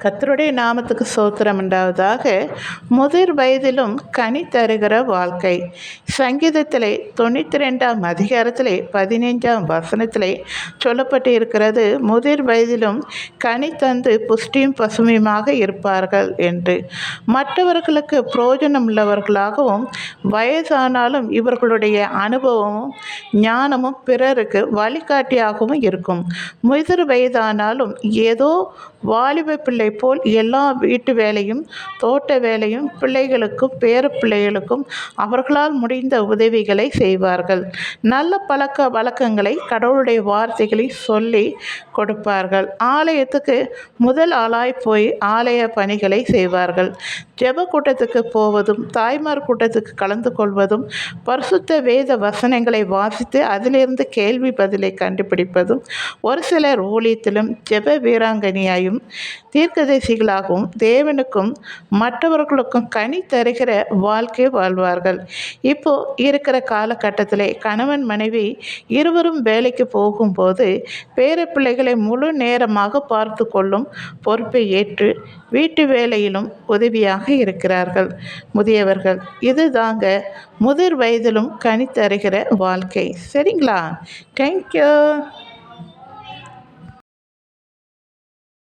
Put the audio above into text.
கர்த்தருடைய நாமத்துக்கு ஸ்தோத்திரம் உண்டாவதாக. முதிர் வயதிலும் கனி தருகிற வாழ்க்கை. சங்கீதத்திலே 92ஆம் அதிகாரத்திலே 15ஆம் வசனத்திலே சொல்லப்பட்டு இருக்கிறது, முதிர் வயதிலும் கனி தந்து புஷ்டியும் பசுமையுமாக இருப்பார்கள் என்று. மற்றவர்களுக்கு பிரயோஜனம் உள்ளவர்களாகவும் வயதானாலும் இவர்களுடைய அனுபவமும் ஞானமும் பிறருக்கு வழிகாட்டியாகவும் இருக்கும். முதிர் வயதானாலும் ஏதோ வாலிப பிள்ளை போல் எல்லா வீட்டு வேலையும் தோட்ட வேலையும் பிள்ளைகளுக்கும் பேர பிள்ளைகளுக்கும் அவர்களால் முடிந்த உதவிகளை செய்வார்கள். நல்ல பழக்க வழக்கங்களை கடவுளுடைய வார்த்தைகளை சொல்லி கொடுப்பார்கள். ஆலயத்துக்கு முதல் ஆளாய் போய் ஆலய பணிகளை செய்வார்கள். ஜெப கூட்டத்துக்கு போவதும் தாய்மார் கூட்டத்துக்கு கலந்து கொள்வதும் பரிசுத்த வேத வசனங்களை வாசித்து அதிலிருந்து கேள்வி பதிலை கண்டுபிடிப்பதும், ஒரு சிலர் ஊழியத்திலும் ஜெப வீராங்கனியாயும் தீர்க்கதரிசிகளாகவும் தேவனுக்கும் மற்றவர்களுக்கும் கனி தருகிற வாழ்க்கை வாழ்வார்கள். இப்போ இருக்கிற காலகட்டத்திலே கணவன் மனைவி இருவரும் வேலைக்கு போகும்போது பேர பிள்ளைகளை முழு நேரமாக பார்த்து கொள்ளும் பொறுப்பை ஏற்று வீட்டு வேலையிலும் உதவியாக இருக்கிறார்கள் முதியவர்கள். இதுதாங்க முதிர் வயதிலும் கனி தருகிற வாழ்க்கை. சரிங்களா? தேங்க்யூ.